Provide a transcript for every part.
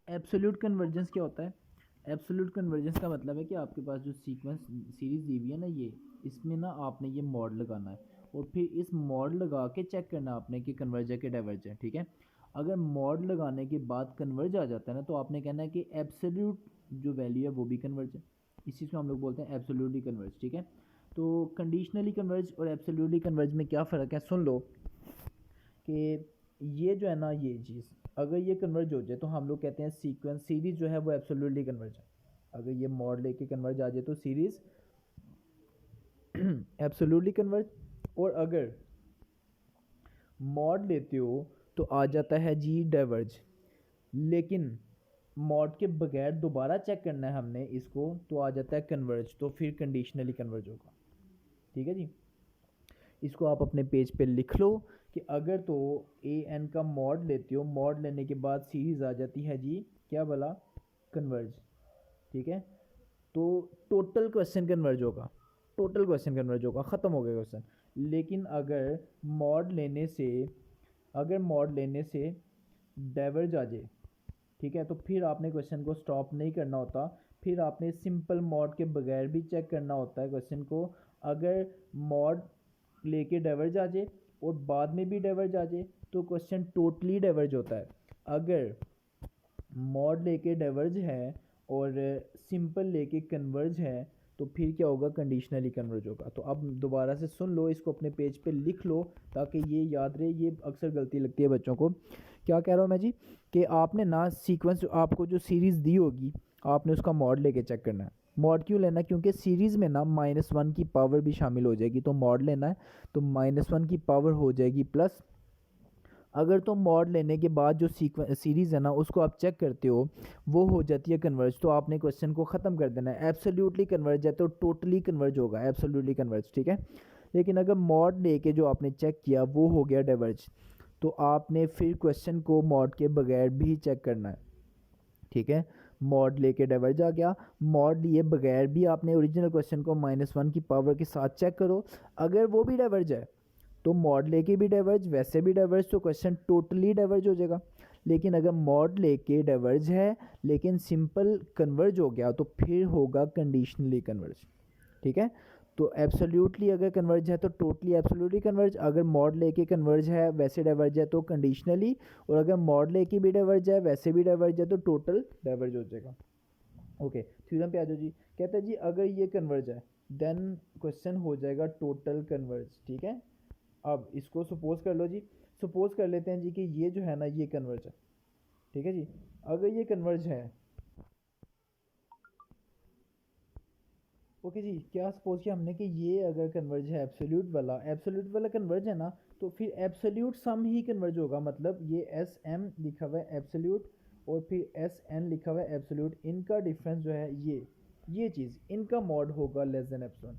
Absolute convergence क्या होता है? एब्सोल्यूट कन्वर्जेंस का मतलब है कि आपके पास जो सीक्वेंस सीरीज़ दी हुई है ना, ये इसमें ना आपने ये मॉड लगाना है और फिर इस मॉड लगा के चेक करना आपने कि कन्वर्ज है कि डाइवर्ज है, ठीक है। अगर मॉड लगाने के बाद कन्वर्ज आ जाता है ना, तो आपने कहना है कि एब्सोल्यूट जो वैल्यू है वो भी कन्वर्ज है। इस चीज़ को हम लोग बोलते हैं एब्सोल्यूटली कन्वर्ज, ठीक है। तो कंडीशनली कन्वर्ज और एब्सोल्यूटली कन्वर्ज में क्या फ़र्क है, सुन लो कि ये जो है ना, ये चीज़ अगर ये कन्वर्ज हो जाए तो हम लोग कहते हैं सीक्वेंस सीरीज़ जो है वो एब्सोल्युटली कन्वर्ज है। अगर ये मॉड लेके कन्वर्ज आ जाए तो सीरीज़ एब्सोल्युटली कन्वर्ज। और अगर मॉड लेते हो तो आ जाता है जी डाइवर्ज। लेकिन मॉड के बगैर दोबारा चेक करना है हमने इसको, तो आ जाता है कन्वर्ज, तो फिर कंडीशनली कन्वर्ज होगा, ठीक है जी। इसको आप अपने पेज पे लिख लो कि अगर तो ए एन का मॉड लेते हो, मॉड लेने के बाद सीरीज आ जाती है जी क्या बोला, कन्वर्ज, ठीक है। तो टोटल क्वेश्चन कन्वर्ज होगा, टोटल क्वेश्चन कन्वर्ज होगा, ख़त्म हो गया क्वेश्चन। लेकिन मॉड लेने से अगर मॉड लेने से डाइवर्ज आ जाए, ठीक है, तो फिर आपने क्वेश्चन को स्टॉप नहीं करना होता, फिर आपने सिंपल मॉड के बगैर भी चेक करना होता है क्वेश्चन को। अगर मॉड लेके डाइवर्ज आ जाए और बाद में भी डाइवर्ज आ जाए तो क्वेश्चन टोटली डाइवर्ज होता है। अगर मॉड लेके डाइवर्ज है और सिंपल लेके कन्वर्ज है तो फिर क्या होगा, कंडीशनली कन्वर्ज होगा। तो अब दोबारा से सुन लो, इसको अपने पेज पे लिख लो ताकि ये याद रहे। ये अक्सर गलती लगती है बच्चों को। क्या कह रहा हूँ मैं जी, कि आपने ना सीक्वेंस आपको जो सीरीज़ दी होगी आपने उसका मॉड लेके चेक करना है। मॉड क्यों लेना है, क्योंकि सीरीज़ में ना -1 की पावर भी शामिल हो जाएगी, तो मॉड लेना है तो -1 की पावर हो जाएगी प्लस। अगर तो मॉड लेने के बाद जो सीरीज़ है ना उसको आप चेक करते हो वो हो जाती है कन्वर्ज, तो आपने क्वेश्चन को ख़त्म कर देना है। एब्सोल्युटली कन्वर्ज है तो टोटली कन्वर्ज होगा, एब्सोल्युटली कन्वर्ज, ठीक है। लेकिन अगर मॉड लेके जो आपने चेक किया वो हो गया डाइवर्ज, तो आपने फिर क्वेश्चन को मॉड के बगैर भी चेक करना है, ठीक है। मॉड लेके डाइवर्ज आ गया, मॉड लिए बगैर भी आपने ओरिजिनल क्वेश्चन को -1 की पावर के साथ चेक करो। अगर वो भी डाइवर्ज है तो मॉड लेके भी डाइवर्ज, वैसे भी डाइवर्ज, तो क्वेश्चन टोटली डाइवर्ज हो जाएगा। लेकिन अगर मॉड लेके डाइवर्ज है लेकिन सिंपल कन्वर्ज हो गया तो फिर होगा कंडीशनली कन्वर्ज, ठीक है। तो एब्सोल्युटली अगर कन्वर्ज है तो टोटली एब्सोल्युटली कन्वर्ज, अगर मॉड लेके कन्वर्ज है वैसे डाइवर्ज है तो कंडीशनली, और अगर मॉड लेके भी डाइवर्ज है वैसे भी डाइवर्ज है तो टोटल डाइवर्ज हो जाएगा। ओके, थ्योरम पे आ जाओ जी। कहता है जी अगर ये कन्वर्ज है देन क्वेश्चन हो जाएगा टोटल कन्वर्ज, ठीक है। अब इसको सपोज कर लो जी, सपोज कर लेते हैं जी कि ये जो है ना ये कन्वर्ज है, ठीक है जी। अगर ये कन्वर्ज है, ओके जी, क्या सपोज किया हमने कि ये अगर कन्वर्ज है, एब्सोल्यूट वाला कन्वर्ज है ना, तो फिर एब्सोल्यूट सम ही कन्वर्ज होगा। मतलब ये एस एम लिखा हुआ है एब्सोल्यूट और फिर एस एन लिखा हुआ है एब्सोल्यूट, इनका डिफरेंस जो है ये चीज़ इनका मॉड होगा लेस देन एप्सिलॉन।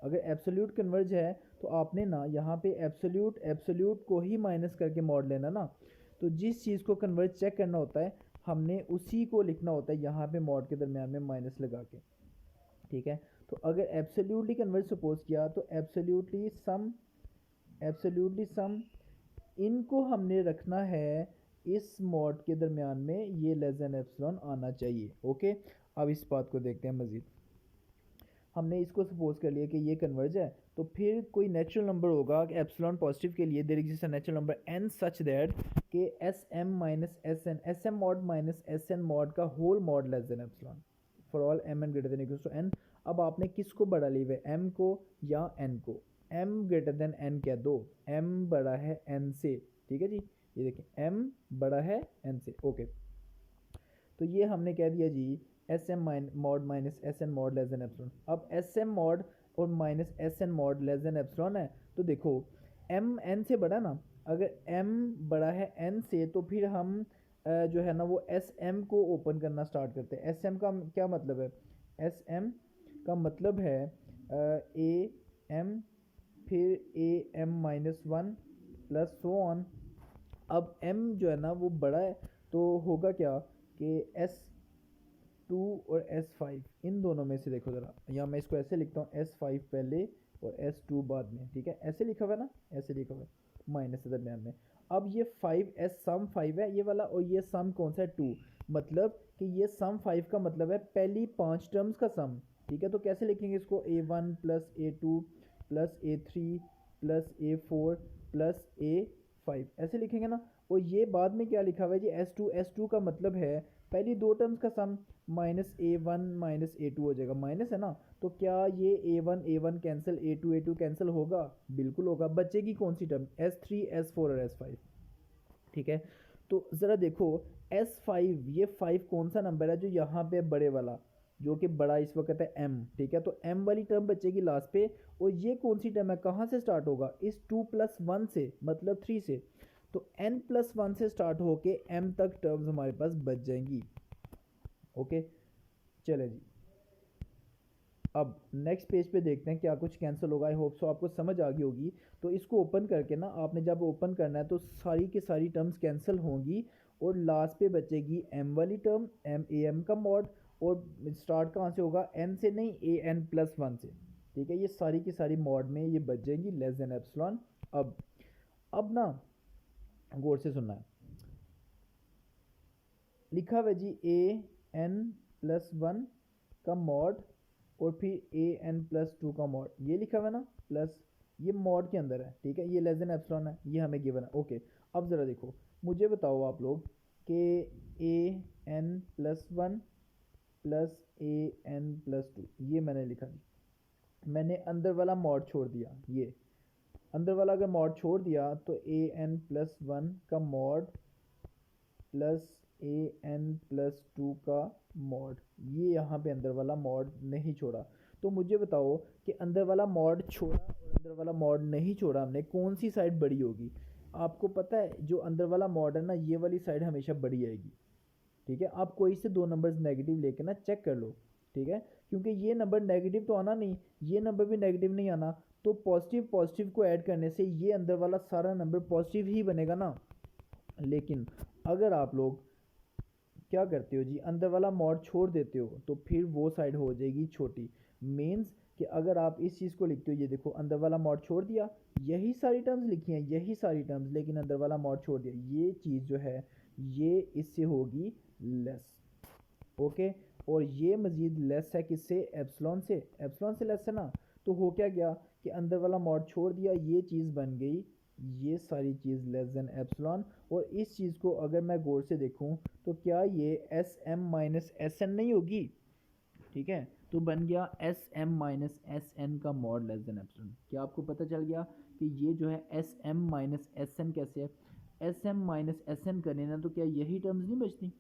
अगर एब्सोल्यूट कन्वर्ज है तो आपने ना यहाँ पे एब्सोल्यूट एब्सोल्यूट को ही माइनस करके मॉड लेना ना। तो जिस चीज़ को कन्वर्ज चेक करना होता है हमने उसी को लिखना होता है यहाँ पे मॉड के दरमियान में माइनस लगा के, ठीक है। तो अगर एब्सोल्युटली कन्वर्ज सपोज किया तो एब्सोल्युटली सम इनको हमने रखना है इस मॉड के दरमियान में, ये लेस देन एप्सिलॉन आना चाहिए। ओके, अब इस बात को देखते हैं मज़ीद। हमने इसको सपोज कर लिया कि ये कन्वर्ज है, तो फिर कोई नेचुरल नंबर होगा कि एप्सिलॉन पॉजिटिव के लिए there exist a natural number N such that कि S M minus S M mod minus S N mod का whole mod less than epsilon for all M N greater than equals to N. अब आपने किसको बड़ा ली हुआ है, M को या एन को। एम ग्रेटर देन एन क्या दो, एम बड़ा है एन से, ठीक है जी। ये देखिए एम बड़ा है एन से, ओके। तो ये हमने कह दिया जी S M mod minus S N mod less than epsilon. अब एस एम मॉड और minus S N mod less than epsilon है, तो देखो एम एन से बड़ा ना, अगर एम बड़ा है एन से तो फिर हम जो है ना वो एस एम को ओपन करना स्टार्ट करते हैं। एस एम का क्या मतलब है, एस एम का मतलब है ए एम फिर A M minus one plus so on. अब m जो है ना वो बड़ा है तो होगा क्या कि S2 और S5 इन दोनों में से देखो ज़रा, या मैं इसको ऐसे लिखता हूँ S5 पहले और S2 बाद में, ठीक है। ऐसे लिखा हुआ है ना, ऐसे लिखा हुआ है माइनस के दरमियान में। अब ये 5s सम 5 है ये वाला, और ये सम कौन सा है 2, मतलब कि ये सम 5 का मतलब है पहली 5 टर्म्स का सम। ठीक है, तो कैसे लिखेंगे इसको, a1 plus a2 plus a3 plus a4 plus a5 ऐसे लिखेंगे ना। और ये बाद में क्या लिखा हुआ है जी, s2 का मतलब है पहली दो टर्म्स का सम, माइनस a1 माइनस a2 हो जाएगा, माइनस है ना, तो क्या ये a1 कैंसिल, a2 कैंसिल होगा, बिल्कुल होगा। बचेगी कौन सी टर्म, s3 s4 और s5। ठीक है, तो ज़रा देखो s5, ये 5 कौन सा नंबर है जो यहाँ पे बड़े वाला, जो कि बड़ा इस वक्त है m। ठीक है, तो m वाली टर्म बचेगी लास्ट पे। और ये कौन सी टर्म है, कहाँ से स्टार्ट होगा, इस 2 प्लस 1 से, मतलब 3 से। तो n प्लस 1 से स्टार्ट होके m तक टर्म्स हमारे पास बच जाएंगी। ओके, चले जी, अब नेक्स्ट पेज पे देखते हैं क्या कुछ कैंसिल होगा। आई होप सो आपको समझ आ गई होगी। तो इसको ओपन करके ना, आपने जब ओपन करना है तो सारी की सारी टर्म्स कैंसिल होंगी, और लास्ट पे बचेगी m वाली टर्म, m a m का मॉड। और स्टार्ट कहाँ से होगा, n से नहीं, a n प्लस 1 से। ठीक है, ये सारी की सारी मॉड में ये बच जाएंगी लेस देन एप्सिलॉन। अब ना गौर से सुनना है, लिखा हुआ है जी a n प्लस 1 का मॉड, और फिर ए एन प्लस 2 का मॉड, ये लिखा हुआ है ना, प्लस ये मॉड के अंदर है। ठीक है, ये लेस देन एप्सिलॉन है, ये हमें गिवन है। ओके, अब ज़रा देखो, मुझे बताओ आप लोग कि A N plus 1 plus A N plus 2, ये मैंने लिखा जी, मैंने अंदर वाला मॉड छोड़ दिया, ये अंदर वाला अगर मॉड छोड़ दिया तो ए एन प्लस 1 का mod plus A N plus 2 का मॉड, ये यहाँ पे अंदर वाला मॉड नहीं छोड़ा। तो मुझे बताओ कि अंदर वाला मॉड छोड़ा और अंदर वाला मॉड नहीं छोड़ा हमने, कौन सी साइड बड़ी होगी। आपको पता है जो अंदर वाला मॉड है ना, ये वाली साइड हमेशा बड़ी आएगी। ठीक है, आप कोई से दो नंबर्स नेगेटिव लेके ना चेक कर लो। ठीक है, क्योंकि ये नंबर नेगेटिव तो आना नहीं, ये नंबर भी नेगेटिव नहीं आना, तो पॉजिटिव पॉजिटिव को ऐड करने से ये अंदर वाला सारा नंबर पॉजिटिव ही बनेगा ना। लेकिन अगर आप लोग क्या करते हो जी, अंदर वाला मॉड छोड़ देते हो, तो फिर वो साइड हो जाएगी छोटी। मीन्स कि अगर आप इस चीज़ को लिखते हो, ये देखो अंदर वाला मॉड छोड़ दिया, यही सारी टर्म्स लिखी हैं, यही सारी टर्म्स, लेकिन अंदर वाला मॉड छोड़ दिया, ये चीज़ जो है ये इससे होगी लेस। ओके, और ये मज़ीद लेस है किससे, एप्सिलॉन से, एप्सिलॉन से लेस है ना। तो हो क्या गया कि अंदर वाला मॉड छोड़ दिया, ये चीज़ बन गई ये सारी चीज़ लेस देन एप्सिलॉन। और इस चीज़ को अगर मैं गौर से देखूं तो क्या ये S M minus S N नहीं होगी। ठीक है, तो बन गया S M minus S N का मॉड लेस देन एप्सिलॉन। क्या आपको पता चल गया कि ये जो है S M minus S N कैसे है, S M minus S N करने ना, तो क्या यही टर्म्स नहीं बचती,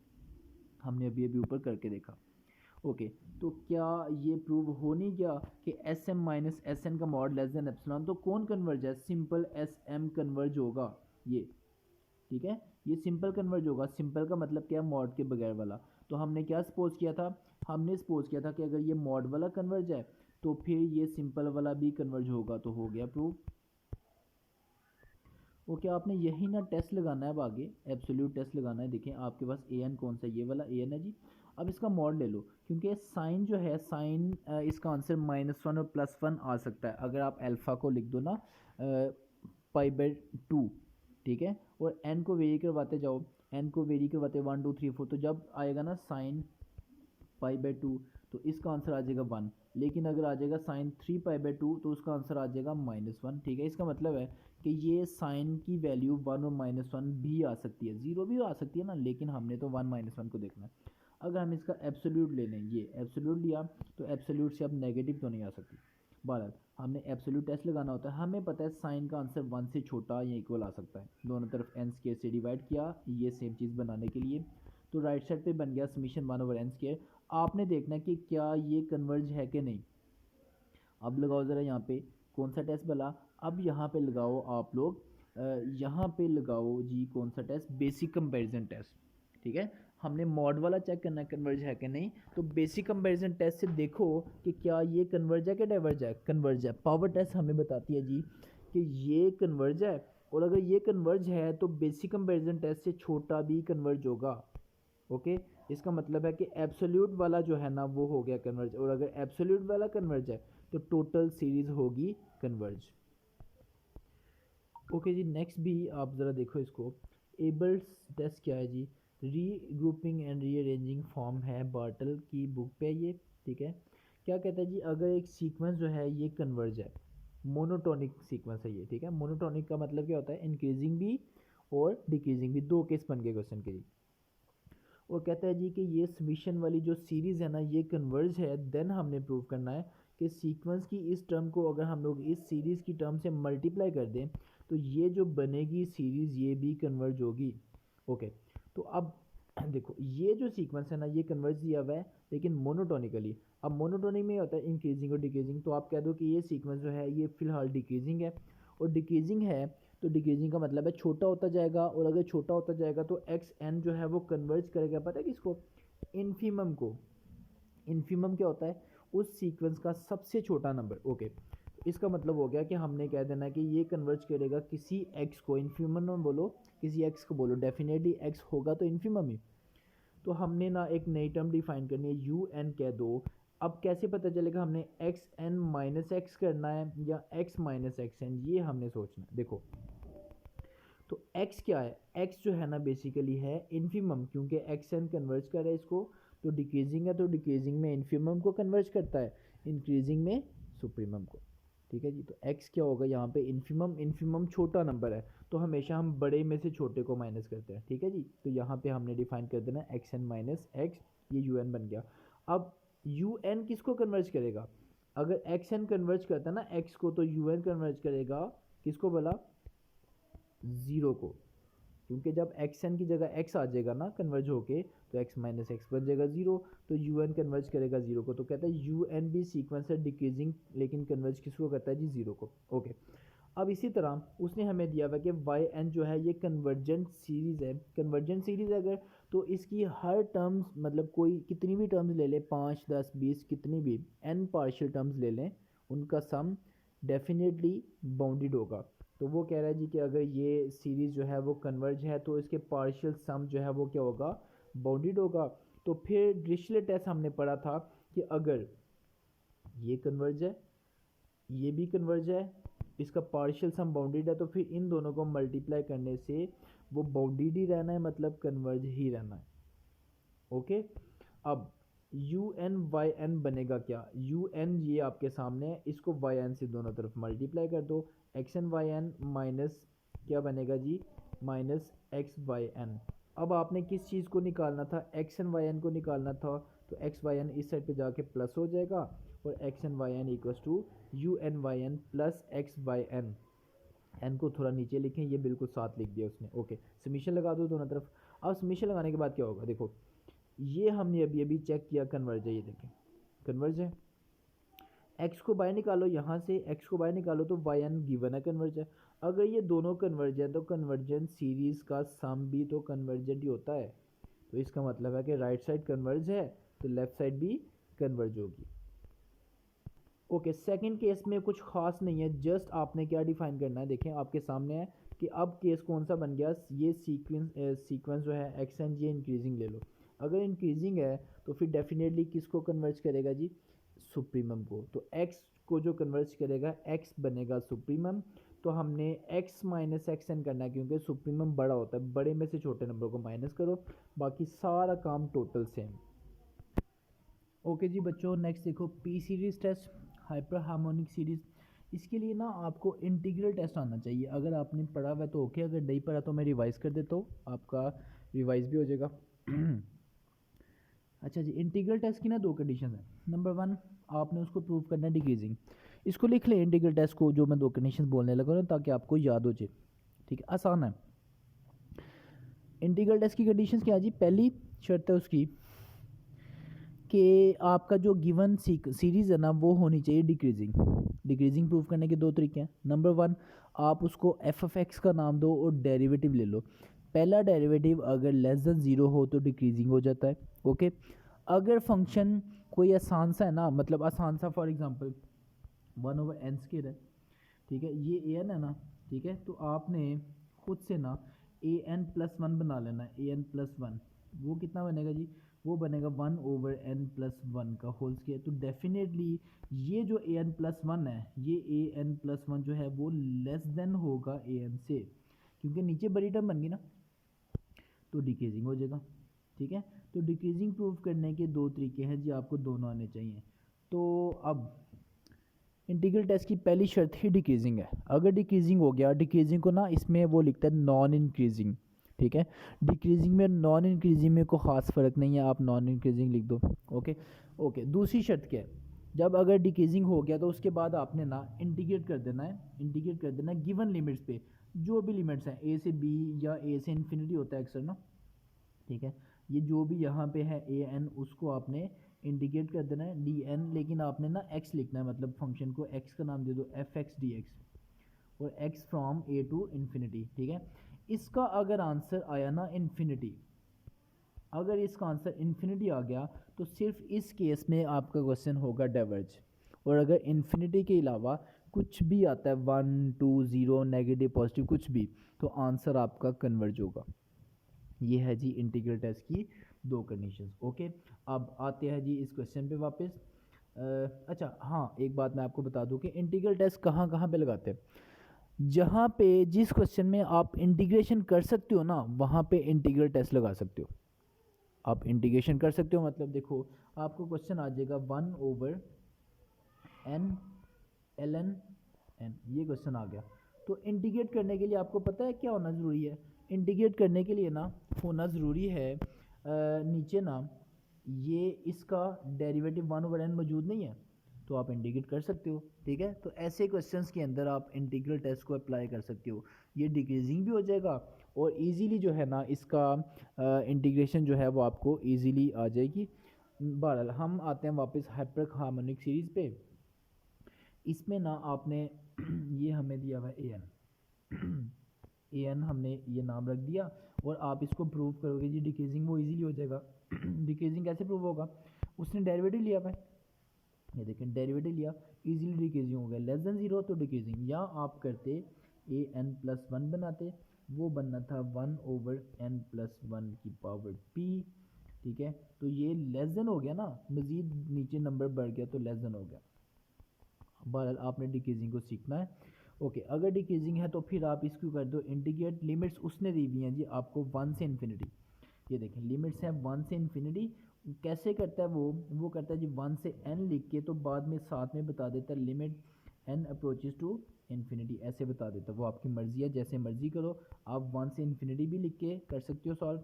हमने अभी अभी ऊपर करके देखा। ओके, तो क्या ये प्रूव हो नहीं गया कि S M minus S N का मॉड लेस देन एप्सिलॉन, तो कौन कन्वर्ज है, सिंपल एस एम कन्वर्ज होगा ये। ठीक है, ये सिंपल कन्वर्ज होगा, सिंपल का मतलब क्या है, मॉड के बगैर वाला। तो हमने क्या सपोज किया था, हमने सपोज किया था कि अगर ये मॉड वाला कन्वर्ज है तो फिर ये सिंपल वाला भी कन्वर्ज होगा, तो हो गया प्रूव। ओके, आपने यही ना टेस्ट लगाना है, अब आगे एब्सोल्यूट टेस्ट लगाना है। देखें आपके पास ए एन कौन सा, ये वाला ए एन है जी। अब इसका मॉड ले लो, क्योंकि साइन जो है, साइन इसका आंसर -1 और +1 आ सकता है। अगर आप अल्फ़ा को लिख दो ना π/2, ठीक है, और एन को वेरी करवाते जाओ, एन को वेरी करवाते 1 2 3 4, तो जब आएगा ना साइन π/2, तो इसका आंसर आ जाएगा 1। लेकिन अगर आ जाएगा साइन 3π/2 तो उसका आंसर आ जाएगा -1। ठीक है, इसका मतलब है कि ये साइन की वैल्यू 1 और -1 भी आ सकती है, 0 भी आ सकती है ना, लेकिन हमने तो 1 -1 को देखना है। अगर हम इसका एब्सोल्यूट ले लें, ये एब्सोल्यूट लिया, तो एब्सोल्यूट से अब नेगेटिव तो नहीं आ सकती। बहरहाल हमने एब्सोल्यूट टेस्ट लगाना होता है, हमें पता है साइन का आंसर 1 से छोटा या इक्वल आ सकता है। दोनों तरफ एन स्केयर से डिवाइड किया, ये सेम चीज़ बनाने के लिए, तो राइट साइड पे बन गया समीशन 1/n²। आपने देखना है कि क्या ये कन्वर्ज है कि नहीं। अब लगाओ ज़रा यहाँ पे कौन सा टेस्ट बला, अब यहाँ पे लगाओ आप लोग, यहाँ पे लगाओ जी कौन सा टेस्ट, बेसिक कंपैरिजन टेस्ट। ठीक है, हमने मॉड वाला चेक करना है कन्वर्ज है कि नहीं, तो बेसिक कंपैरिजन टेस्ट से देखो कि क्या ये कन्वर्ज है कि डाइवर्ज है, कन्वर्ज है। पावर टेस्ट हमें बताती है जी कि ये कन्वर्ज है, और अगर ये कन्वर्ज है तो बेसिक कंपैरिजन टेस्ट से छोटा भी कन्वर्ज होगा। ओके, इसका मतलब है कि एब्सोल्यूट वाला जो है ना वो हो गया कन्वर्ज, और अगर एब्सोल्यूट वाला कन्वर्ज है तो टोटल सीरीज होगी कन्वर्ज। ओके जी, नेक्स्ट भी आप ज़रा देखो इसको। एबल्स टेस्ट क्या है जी? री ग्रुपिंग एंड रीअरेंजिंग फॉर्म है, बार्टल की बुक पे ये, ठीक है। क्या कहता है जी, अगर एक सीक्वेंस जो है ये कन्वर्ज है, मोनोटोनिक सीक्वेंस है ये, ठीक है। मोनोटोनिक का मतलब क्या होता है? इंक्रीजिंग भी और डिक्रीजिंग भी, दो केस बन गए क्वेश्चन के जी। और कहता है जी कि ये समीशन वाली जो सीरीज़ है ना ये कन्वर्ज है, देन हमने प्रूव करना है कि सीक्वेंस की इस टर्म को अगर हम लोग इस सीरीज़ की टर्म से मल्टीप्लाई कर दें तो ये जो बनेगी सीरीज़ ये भी कन्वर्ज होगी। ओके, तो अब देखो ये जो सीक्वेंस है ना ये कन्वर्ज दिया हुआ है लेकिन मोनोटोनिकली। अब मोनोटोनिक में होता है इंक्रीजिंग और डिक्रीजिंग, तो आप कह दो कि ये सीक्वेंस जो है ये फ़िलहाल डिक्रीजिंग है, और डिक्रीजिंग है तो डिक्रीजिंग का मतलब है छोटा होता जाएगा, और अगर छोटा होता जाएगा तो एक्स एन जो है वो कन्वर्ज करेगा, पता है किसको? इन्फीमम को। इन्फीमम क्या होता है? उस सीक्वेंस का सबसे छोटा नंबर। ओके, इसका मतलब हो गया कि हमने कह देना कि ये कन्वर्ज करेगा किसी एक्स को, इन्फीमम में बोलो किसी एक्स को बोलो, डेफिनेटली एक्स होगा तो इन्फीमम ही। तो हमने ना एक नई टर्म डिफाइन करनी है, यू एन कह दो। अब कैसे पता चलेगा हमने एक्स एन माइनस एक्स करना है या एक्स माइनस एक्स एन, ये हमने सोचना है। देखो तो x क्या है? x जो है ना बेसिकली है इन्फीमम, क्योंकि एक्स एन कन्वर्ज कर रहा है इसको, तो डिक्रीजिंग है तो डिक्रीजिंग में इन्फीमम को कन्वर्ज करता है, इंक्रीजिंग में सुप्रीमम को, ठीक है जी। तो x क्या होगा यहाँ पे? इन्फीमम। इन्फीमम छोटा नंबर है तो हमेशा हम बड़े में से छोटे को माइनस करते हैं, ठीक है जी। तो यहाँ पे हमने डिफाइन कर देना एक्स एन माइनस एक्स, ये यू एन बन गया। अब यू एन किसको कन्वर्ज करेगा? अगर एक्स एन कन्वर्ज करता है ना एक्स को, तो यू एन कन्वर्ज करेगा किसको बोला? ज़ीरो को, क्योंकि जब एक्स एन की जगह एक्स आ जाएगा ना कन्वर्ज होके तो एक्स माइनस एक्स बन जाएगा ज़ीरो, तो यू एन कन्वर्ज करेगा ज़ीरो को। तो कहता है यू एन भी सीक्वेंस है डिक्रीजिंग लेकिन कन्वर्ज किसको करता है जी? ज़ीरो को। ओके, अब इसी तरह उसने हमें दिया हुआ कि वाई एन जो है ये कन्वर्जेंट सीरीज़ है। कन्वर्जेंट सीरीज़ अगर तो इसकी हर टर्म्स मतलब कोई कितनी भी टर्म्स ले लें, 5 10 20 कितनी भी एन पार्शियल टर्म्स ले लें, उनका सम डेफिनेटली बाउंडेड होगा। तो वो कह रहा है जी कि अगर ये सीरीज़ जो है वो कन्वर्ज है तो इसके पार्शियल सम जो है वो क्या होगा? बाउंडेड होगा। तो फिर डिरिचलेट टेस्ट हमने पढ़ा था कि अगर ये कन्वर्ज है, ये भी कन्वर्ज है, इसका पार्शियल सम बाउंडेड है, तो फिर इन दोनों को मल्टीप्लाई करने से वो बाउंडेड ही रहना है, मतलब कन्वर्ज ही रहना है। ओके, अब यू एन वाई एन बनेगा क्या? यू एन ये आपके सामने है, इसको वाई एन से दोनों तरफ मल्टीप्लाई कर दो, X N Y N minus क्या बनेगा जी? Minus X Y N. अब आपने किस चीज़ को निकालना था? एक्स एन वाई एन को निकालना था, तो एक्स वाई एन इस साइड पे जाके प्लस हो जाएगा, और X N Y N equals to U N Y N plus X Y N. N को थोड़ा नीचे लिखें, ये बिल्कुल साथ लिख दिया उसने। ओके, समीशन लगा दो दोनों तरफ। अब समीशन लगाने के बाद क्या होगा? देखो ये हमने अभी अभी चेक किया कन्वर्ज है, ये देखें कन्वर्ज है। एक्स को बाहर निकालो, यहाँ से एक्स को बाहर निकालो तो वाई एन गिवन है कन्वर्ज है। अगर ये दोनों कन्वर्ज है तो कन्वर्जेंट सीरीज़ का सम भी तो कन्वर्जेंट ही होता है, तो इसका मतलब है कि राइट साइड कन्वर्ज है तो लेफ्ट साइड भी कन्वर्ज होगी। ओके, सेकंड केस में कुछ खास नहीं है, जस्ट आपने क्या डिफाइन करना है, देखें आपके सामने है कि अब केस कौन सा बन गया? ये सीक्वेंस जो है एक्स एन, ये इंक्रीजिंग ले लो। अगर इंक्रीजिंग है तो फिर डेफिनेटली किसको कन्वर्ज करेगा जी? सुप्रीमम को। तो एक्स को जो कन्वर्ज करेगा एक्स बनेगा सुप्रीमम। तो हमने एक्स माइनस एक्स एन करना है क्योंकि सुप्रीमम बड़ा होता है, बड़े में से छोटे नंबर को माइनस करो, बाकी सारा काम टोटल सेम। ओके जी बच्चों, नेक्स्ट देखो P series test, hyper harmonic series. इसके लिए ना आपको इंटीग्रल टेस्ट आना चाहिए। अगर आपने पढ़ा हुआ है तो ओके, अगर नहीं पढ़ा तो मैं रिवाइज़ कर देता हूँ, आपका रिवाइज़ भी हो जाएगा। अच्छा जी, इंटीग्रल टेस्ट की ना दो कंडीशन है। नंबर वन, आपने उसको प्रूव करना है डिक्रीजिंग। इसको लिख लें इंटीग्रल टेस्ट को, जो मैं दो कंडीशन बोलने लगा ना ताकि आपको याद हो जाए, ठीक है, आसान है। इंटीग्रल टेस्ट की कंडीशन क्या है जी? पहली शर्त है उसकी कि आपका जो गिवन सीरीज़ है ना वो होनी चाहिए डिक्रीजिंग। डिक्रीजिंग प्रूफ करने के दो तरीके हैं। नंबर वन, आप उसको एफ ऑफ एक्स का नाम दो और डेरिवेटिव ले लो। पहला डेरिवेटिव अगर लेस देन ज़ीरो हो तो डिक्रीजिंग हो जाता है। ओके, अगर फंक्शन कोई आसान सा है ना, मतलब आसान सा, फॉर एग्जांपल 1/n² है, ठीक है, ये ए एन है ना, ठीक है, तो आपने खुद से ना ए एन प्लस वन बना लेना है। ए एन प्लस वन वो कितना बनेगा जी? वो बनेगा 1/n+1 का होल स्क्वायर। तो डेफिनेटली ये जो an+1 है, ये an+1 जो है वो लेस देन होगा an से, क्योंकि नीचे बड़ी टर्म बन गई ना, तो डिक्रीजिंग हो जाएगा। ठीक है, तो डिक्रीजिंग प्रूव करने के दो तरीके हैं जी, आपको दोनों आने चाहिए। तो अब इंटीग्रल टेस्ट की पहली शर्त ही डिक्रीजिंग है। अगर डिक्रीजिंग हो गया, डिक्रीजिंग को ना इसमें वो लिखता है नॉन इंक्रीजिंग। ठीक है, डिक्रीजिंग में नॉन इंक्रीजिंग में कोई ख़ास फ़र्क नहीं है, आप नॉन इंक्रीजिंग लिख दो। ओके ओके, दूसरी शर्त क्या है, जब अगर डिक्रीजिंग हो गया तो उसके बाद आपने ना इंटीग्रेट कर देना है, इंटीग्रेट कर देना है गिवन लिमिट्स पे, जो भी लिमिट्स हैं ए से बी या ए से इन्फिनिटी होता है अक्सर ना। ठीक है, ये जो भी यहाँ पे है ए एन, उसको आपने इंटीग्रेट कर देना है डी एन, लेकिन आपने ना एक्स लिखना है, मतलब फंक्शन को एक्स का नाम दे दो एफ एक्स डी एक्स, और X from A to infinity. ठीक है, इसका अगर आंसर आया ना इन्फिनिटी, अगर इसका आंसर इन्फिनिटी आ गया तो सिर्फ इस केस में आपका क्वेश्चन होगा डाइवर्ज। और अगर इन्फिनिटी के अलावा कुछ भी आता है 1 2 0 नेगेटिव पॉजिटिव कुछ भी, तो आंसर आपका कन्वर्ज होगा। ये है जी इंटीग्रल टेस्ट की दो कंडीशंस। ओके, अब आते हैं जी इस क्वेश्चन पे वापस। अच्छा हाँ, एक बात मैं आपको बता दूं कि इंटीग्रल टेस्ट कहाँ कहाँ पे लगाते हैं। जहाँ पे जिस क्वेश्चन में आप इंटीग्रेशन कर सकते हो ना, वहाँ पे इंटीग्रल टेस्ट लगा सकते हो। आप इंटीग्रेशन कर सकते हो, मतलब देखो आपको क्वेश्चन आ जाएगा 1/n ln n, ये क्वेश्चन आ गया। तो इंटीग्रेट करने के लिए आपको पता है क्या होना ज़रूरी है, इंटीग्रेट करने के लिए ना होना ज़रूरी है नीचे ना ये इसका डेरिवेटिव 1/n मौजूद नहीं है, तो आप इंटीग्रेट कर सकते हो। ठीक है, तो ऐसे क्वेश्चंस के अंदर आप इंटीग्रल टेस्ट को अप्लाई कर सकते हो, ये डिक्रीजिंग भी हो जाएगा और इजीली जो है ना इसका इंटीग्रेशन जो है वो आपको इजीली आ जाएगी। बहरहाल हम आते हैं वापस हाइपर हार्मोनिक सीरीज़ पे। इसमें ना आपने ये हमें दिया हुआ है ए एन, ए एन हमने ये नाम रख दिया, और आप इसको प्रूव करोगे जी डिक्रीजिंग, वो इजीली हो जाएगा। डिक्रीजिंग कैसे प्रूव होगा, उसने डेरिवेटिव लिया हुआ है, ये देखें डेरिवेटिव लिया, इजीली डिक्रीजिंग हो गया, लेस देन 0 तो डिक्रीजिंग, या आप करते an+1 बनाते, वो बनना था 1/n+1 की पावर p। ठीक है, तो ये लेस देन हो गया ना, मज़ीद नीचे नंबर बढ़ गया तो लेस देन हो गया। बहरहाल आपने डिक्रीजिंग को सीखना है। ओके, अगर डिक्रीजिंग है तो फिर आप इसको कर दो इंटीग्रेट, लिमिट्स उसने दी हुई हैं जी आपको 1 से इन्फिनिटी। ये देखें लिमिट्स हैं 1 से इन्फिनिटी, कैसे करता है वो करता है जी 1 से n लिख के, तो बाद में साथ में बता देता है limit n approaches to infinity, ऐसे बता देता है। वो आपकी मर्ज़ी है, जैसे मर्ज़ी करो, आप 1 से इन्फिनिटी भी लिख के कर सकते हो सॉल्व।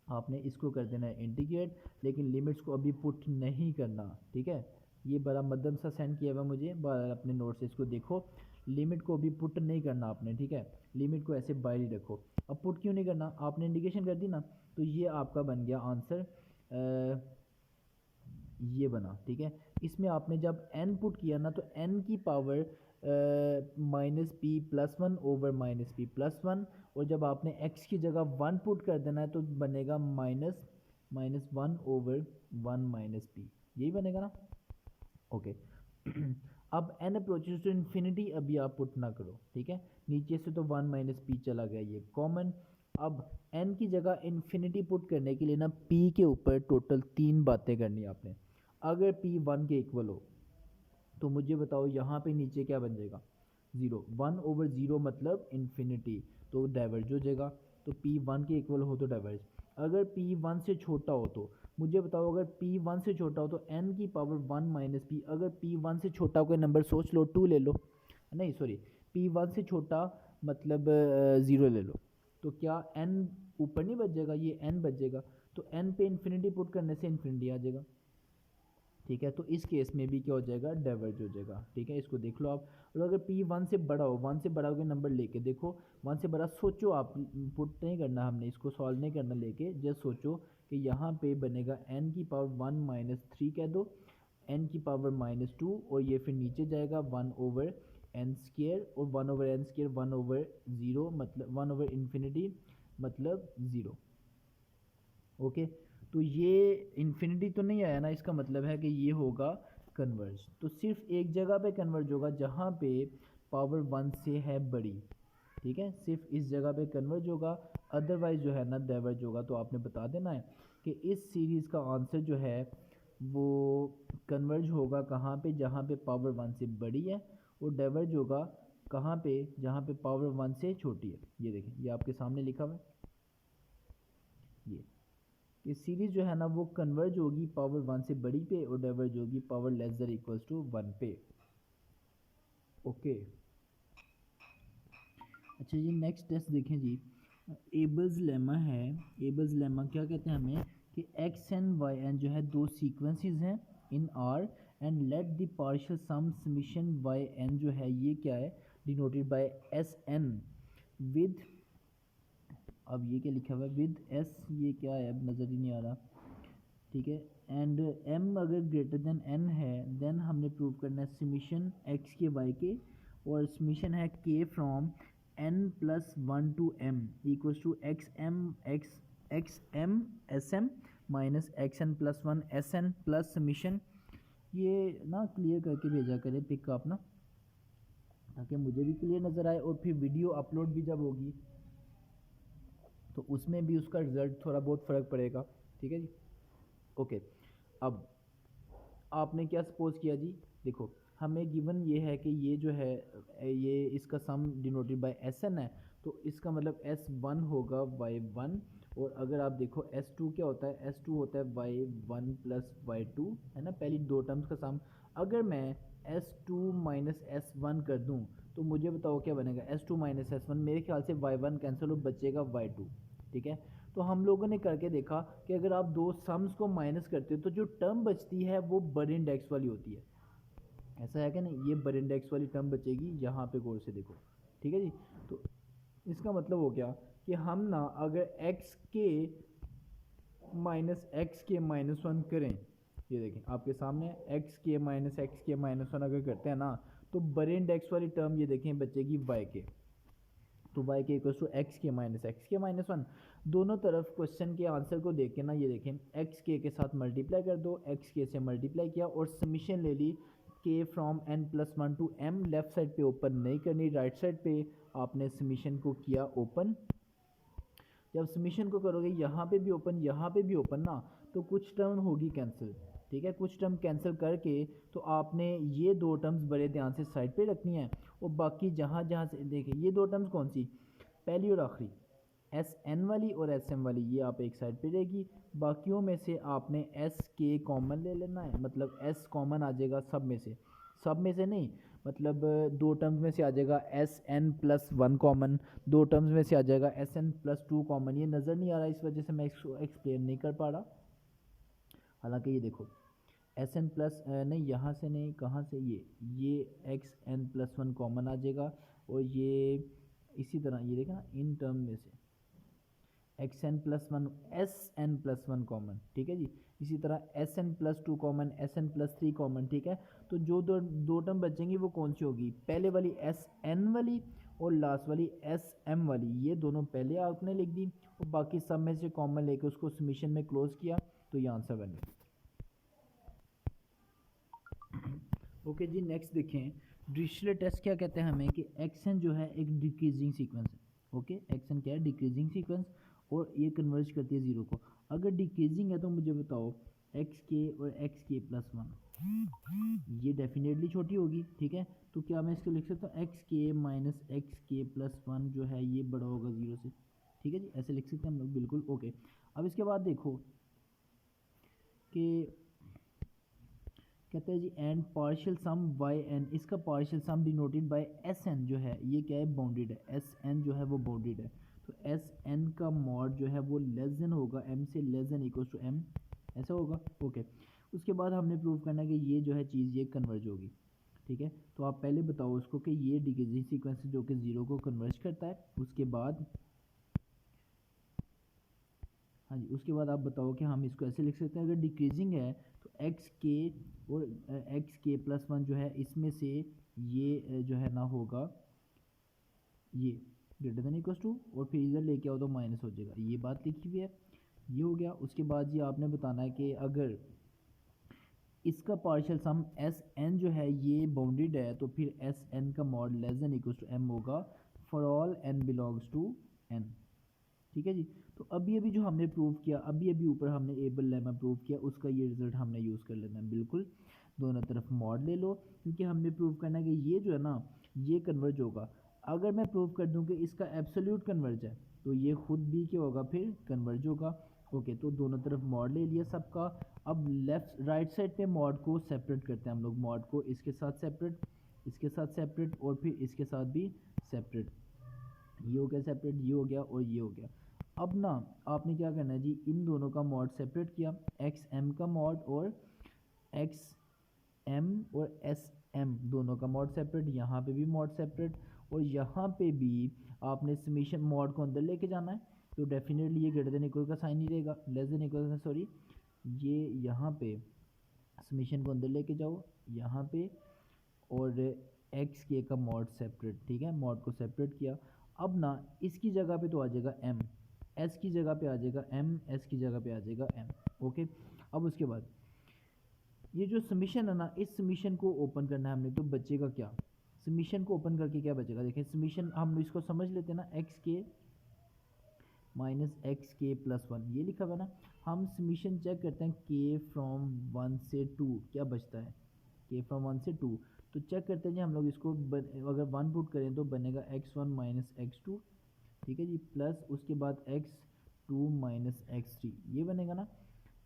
आपने इसको कर देना है इंटीग्रेट, लेकिन लिमिट्स को अभी पुट नहीं करना। ठीक है, ये बड़ा मध्यम सा सेंड किया हुआ मुझे, अपने नोट से इसको देखो, लिमिट को अभी पुट नहीं करना आपने। ठीक है, लिमिट को ऐसे बाहर ही रखो। अब पुट क्यों नहीं करना, आपने इंडिकेशन कर दी ना, तो ये आपका बन गया आंसर, ये बना। ठीक है, इसमें आपने जब n पुट किया ना, तो n की पावर -p+1/-p+1, और जब आपने x की जगह 1 पुट कर देना है तो बनेगा -1/1 यही बनेगा ना। ओके अब n अप्रोचेस टू इन्फिनिटी अभी आप पुट ना करो। ठीक है, नीचे से तो 1 - p चला गया, ये कॉमन। अब n की जगह इन्फिनिटी पुट करने के लिए ना p के ऊपर टोटल 3 बातें करनी है आपने। अगर p 1 के इक्वल हो तो मुझे बताओ यहाँ पे नीचे क्या बन जाएगा, 0। 1/0 मतलब इन्फिनिटी, तो डाइवर्ज हो जाएगा। तो p 1 के इक्वल हो तो डाइवर्ज। अगर p 1 से छोटा हो तो मुझे बताओ, अगर p 1 से छोटा हो तो n की पावर 1 - p, अगर p 1 से छोटा कोई नंबर सोच लो, 2 ले लो, नहीं सॉरी, p 1 से छोटा मतलब 0 ले लो, तो क्या n ऊपर नहीं बच जाएगा, ये n बच जाएगा। तो n पे इन्फिनिटी पुट करने से इन्फिनिटी आ जाएगा। ठीक है, तो इस केस में भी क्या हो जाएगा, डाइवर्ज हो जाएगा। ठीक है, इसको देख लो आप। और अगर p 1 से बड़ा हो, 1 से बड़ा हो के नंबर लेके देखो, 1 से बड़ा सोचो, आप पुट नहीं करना, हमने इसको सॉल्व नहीं करना, लेके जस्ट सोचो कि यहाँ पे बनेगा n की पावर 1 - 3 कह दो, n की पावर -2, और ये फिर नीचे जाएगा 1/n², और 1/n² 1/0 मतलब 1/∞ मतलब 0। ओके, तो ये इन्फिनिटी तो नहीं आया ना, इसका मतलब है कि ये होगा कन्वर्ज। तो सिर्फ एक जगह पे कन्वर्ज होगा जहाँ पे पावर 1 से है बड़ी। ठीक है, सिर्फ इस जगह पे कन्वर्ज होगा, अदरवाइज जो है ना डाइवर्ज होगा। तो आपने बता देना है कि इस सीरीज़ का आंसर जो है वो कन्वर्ज होगा कहाँ पे, जहाँ पे पावर 1 से बड़ी है, और डाइवर्ज होगा कहाँ पे, जहाँ पे पावर 1 से छोटी है। ये देखें, ये आपके सामने लिखा हुआ है। ये सीरीज़ जो है ना वो कन्वर्ज होगी पावर 1 से बड़ी पे और डाइवर्ज होगी power less than equals to 1 पे। ओके, अच्छा जी नेक्स्ट टेस्ट देखें जी। एबल्स लेमा है। एबल्स लेमा क्या कहते हैं हमें कि एक्स एंड वाई एन जो है दो सीक्वेंसेस हैं in R, and let the partial sum summation Y N जो है ये क्या है, denoted by S N with, अब ये क्या लिखा हुआ है विद एस, ये क्या है अब नज़र ही नहीं आ रहा, ठीक है। एंड एम अगर ग्रेटर देन एन है देन हमने प्रूव करना है समीशन एक्स के वाई के, और समीशन है K from N plus 1 to M equals to X M S M minus X N plus 1 S N plus summation. ये ना क्लियर करके भेजा करें पिक आप ना, ताकि मुझे भी क्लियर नज़र आए, और फिर वीडियो अपलोड भी जब होगी तो उसमें भी उसका रिज़ल्ट थोड़ा बहुत फ़र्क पड़ेगा, ठीक है जी। ओके, अब आपने क्या सपोज किया जी, देखो हमें गिवन ये है कि ये जो है ये इसका सम डिनोटेड बाय एस एन है, तो इसका मतलब एस वन होगा वाई वन, और अगर आप देखो एस टू क्या होता है, एस टू होता है Y one plus Y two, है ना, पहली दो टर्म्स का सम। अगर मैं S two minus S one कर दूँ तो मुझे बताओ क्या बनेगा, S two minus S one, मेरे ख्याल से वाई वन कैंसिल हो, बचेगा वाई टू, ठीक है। तो हम लोगों ने करके देखा कि अगर आप दो सम्स को माइनस करते हो तो जो टर्म बचती है वो बड़े इंडेक्स वाली होती है, ऐसा है कि नहीं, ये बड़े इंडेक्स वाली टर्म बचेगी, यहाँ पे गौर से देखो, ठीक है जी। तो इसका मतलब हो गया कि हम ना अगर एक्स के माइनस वन करें, ये देखें आपके सामने एक्स के माइनस वन अगर करते हैं ना, तो बड़े इंडेक्स वाली टर्म ये देखें बचेगी वाई के, तो वाई के इक्वल्स टू एक्स के माइनस वन। दोनों तरफ क्वेश्चन के आंसर को देख के ना ये देखें, एक्स के साथ मल्टीप्लाई कर दो, एक्स के से मल्टीप्लाई किया और समीशन ले ली K from N plus one to M, left side पे ओपन नहीं करनी, राइट साइड पे आपने समीशन को किया ओपन। जब समीशन को करोगे यहाँ पे भी ओपन, यहाँ पे भी ओपन ना, तो कुछ टर्म होगी कैंसिल, ठीक है, कुछ टर्म कैंसिल करके तो आपने ये दो टर्म्स बड़े ध्यान से साइड पे रखनी है, और बाकी जहाँ जहाँ से देखिए ये दो टर्म्स कौन सी, पहली और आखिरी, एस एन वाली और एस एम वाली, ये आप एक साइड पे रहेगी। बाकियों में से आपने एस के कॉमन ले लेना है, मतलब एस कॉमन आ जाएगा सब में से नहीं, मतलब दो टर्म्स में से आ जाएगा S N plus one common, दो टर्म्स में से आ जाएगा S N plus two common. ये नज़र नहीं आ रहा, इस वजह से मैं इसको एक्सप्लेन नहीं कर पा रहा। हालांकि ये देखो एस एन प्लस नहीं, यहाँ से नहीं, कहाँ से, ये X N plus one common आ जाएगा, और ये इसी तरह ये देखा ना इन टर्म में से X N plus one S N plus one common, ठीक है जी। इसी तरह S N plus two common, S N plus three common, ठीक है। तो जो दो टर्म बचेंगी वो कौन सी होगी, पहले वाली एस एन वाली और लास्ट वाली एस एम वाली, ये दोनों पहले आपने लिख दी और बाकी सब में से कॉमन लेके उसको समीशन में क्लोज किया, तो ये आंसर बन गया। ओके जी, नेक्स्ट देखें, डिरिचलेट टेस्ट क्या कहते हैं हमें कि एक्सन जो है एक डिक्रीजिंग सीक्वेंस है। ओके, एक्सन क्या है, डिक्रीजिंग सीक्वेंस, और ये कन्वर्ज करती है ज़ीरो को। अगर डिक्रीजिंग है तो मुझे बताओ एक्स के और एक्स के प्लस वन, ये डेफिनेटली छोटी होगी, ठीक है। तो क्या मैं इसको लिख सकता हूँ एक्स के माइनस एक्स के प्लस वन जो है ये बड़ा होगा ज़ीरो से, ठीक है जी, ऐसे लिख सकते हैं हम लोग, बिल्कुल ओके। अब इसके बाद देखो कि कहते हैं जी and partial sum by N, इसका partial sum denoted by S N जो है ये क्या है, बाउंडेड है, एस एन जो है वो बाउंडेड है। तो एस एन का मॉड जो है वो लेस देन होगा एम से, less than equal to M, ऐसा होगा ओके। उसके बाद हमने प्रूव करना है कि ये जो है चीज़ ये कन्वर्ज होगी, ठीक है। तो आप पहले बताओ उसको कि ये डिक्रीजिंग सीक्वेंस जो कि ज़ीरो को कन्वर्ज करता है, उसके बाद हाँ जी, उसके बाद आप बताओ कि हम इसको ऐसे लिख सकते हैं, अगर डिक्रीजिंग है तो एक्स के और एक्स के प्लस वन जो है इसमें से ये जो है ना होगा ये ग्रेटर देन इक्वल टू, और फिर इधर लेके आओ तो माइनस हो जाएगा, ये बात लिखी हुई है, ये हो गया। उसके बाद ये आपने बताना है कि अगर इसका पार्शियल सम एस एन जो है ये बाउंडेड है तो फिर एस एन का mod less than equal to M होगा for all N belongs to N, ठीक है जी। तो अभी अभी जो हमने प्रूव किया, अभी अभी ऊपर हमने एबल लेमा प्रूव किया, उसका ये रिजल्ट हमने यूज़ कर लेना है। बिल्कुल दोनों तरफ मॉड ले लो, क्योंकि हमने प्रूव करना है कि ये जो है ना ये कन्वर्ज होगा। अगर मैं प्रूव कर दूं कि इसका एब्सोल्यूट कन्वर्ज है तो ये खुद भी क्या होगा, फिर कन्वर्ज होगा। ओके, तो दोनों तरफ मॉड ले लिया सबका। अब लेफ्ट राइट साइड पे मॉड को सेपरेट करते हैं हम लोग। मॉड को इसके साथ सेपरेट, इसके साथ सेपरेट और फिर इसके साथ भी सेपरेट। ये हो गया सेपरेट, ये हो गया और ये हो गया। अब ना आपने क्या करना है जी, इन दोनों का मॉड सेपरेट किया, एक्स एम का मॉड और एक्स एम और एस एम दोनों का मॉड सेपरेट। यहाँ पे भी मॉड सेपरेट और यहाँ पे भी आपने समीशन मॉड को अंदर लेके जाना है। तो डेफिनेटली ये ग्रेटर देन इक्वल का साइन ही रहेगा, लेस देन इक्वल का, सॉरी ये यहाँ पे समीशन को अंदर लेके जाओ यहाँ पे, और एक्स के का मॉड सेपरेट। ठीक है, मॉड को सेपरेट किया। अब ना इसकी जगह पे तो आ जाएगा एम, एस की जगह पे आ जाएगा एम, एस की जगह पे आ जाएगा एम। ओके, अब उसके बाद ये जो समीशन है ना, इस समीशन को ओपन करना है हमने, तो बचेगा क्या, समीशन को ओपन करके क्या बचेगा, देखिए समीशन हम इसको समझ लेते हैं ना, एक्स के माइनस एक्स के प्लस वन, ये लिखा हुआ है ना। हम समीशन चेक करते हैं के फ्रॉम वन से टू क्या बचता है, के फ्रॉम वन से टू। तो चेक करते हैं जी हम लोग इसको अगर वन पुट करें तो बनेगा X one minus X two, ठीक है जी, प्लस उसके बाद X two minus X three, ये बनेगा ना।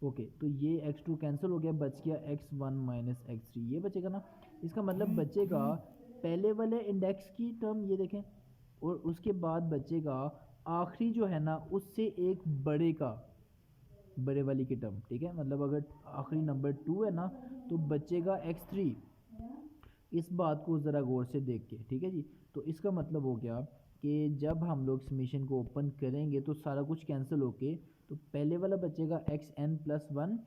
ओके, तो ये एक्स टू कैंसिल हो गया, बच गया x one minus X three, ये बचेगा ना। इसका मतलब बचेगा पहले वाले इंडेक्स की टर्म, ये देखें, और उसके बाद बचेगा आखिरी जो है ना उससे एक बड़े का, बड़े वाली की टर्म। ठीक है, मतलब अगर आखिरी नंबर टू है ना तो बचेगा एक्स थ्री। इस बात को ज़रा गौर से देख के, ठीक है जी। तो इसका मतलब हो गया कि जब हम लोग समीशन को ओपन करेंगे तो सारा कुछ कैंसिल होके तो पहले वाला बचेगा एक्स एन प्लस वन,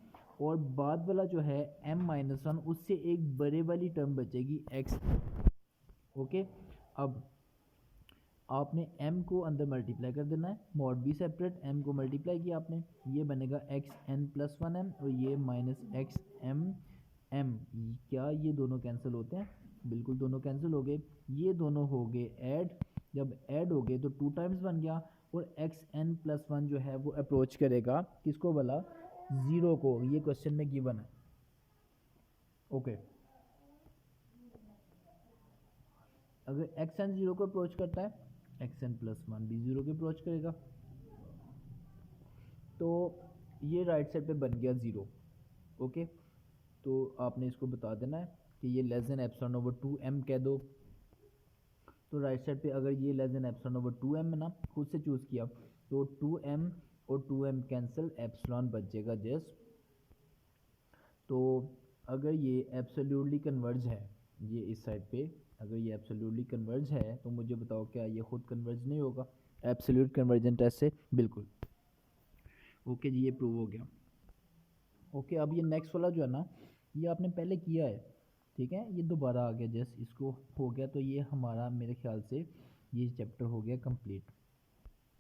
और बाद वाला जो है एम माइनस वन, उससे एक बड़े वाली टर्म बचेगी एक्स। ओके, अब आपने m को अंदर मल्टीप्लाई कर देना है, मॉड भी सेपरेट, m को मल्टीप्लाई किया आपने, ये बनेगा X N plus one M और ये माइनस एक्स एम एम। क्या ये दोनों कैंसिल होते हैं, बिल्कुल दोनों कैंसिल हो गए, ये दोनों हो गए ऐड। जब ऐड हो गए तो टू टाइम्स बन गया, और एक्स एन प्लस वन जो है वो अप्रोच करेगा किसको भला, ज़ीरो को। ये क्वेश्चन में गिवन है। ओके, अगर एक्स एन ज़ीरो को अप्रोच करता है, एक्स एन प्लस वन भी ज़ीरो के अप्रोच करेगा, तो ये राइट साइड पे बन गया ज़ीरो। ओके, तो आपने इसको बता देना है कि ये less than epsilon over two M कह दो। तो राइट साइड पे अगर ये less than epsilon over two M है ना, खुद से चूज़ किया, तो टू एम और टू एम कैंसिल, एप्सिलॉन बचेगा जस्ट। तो अगर ये एब्सोल्युटली कन्वर्ज है, ये इस साइड पे अगर ये एब्सोल्युटली कन्वर्ज है तो मुझे बताओ क्या ये खुद कन्वर्ज नहीं होगा एब्सोल्यूट कन्वर्जन टेस्ट से, बिल्कुल। ओके जी, ये प्रूव हो गया। ओके, अब ये नेक्स्ट वाला जो है ना ये आपने पहले किया है, ठीक है, ये दोबारा आ गया, जस्ट इसको हो गया, तो ये हमारा मेरे ख्याल से ये चैप्टर हो गया कंप्लीट।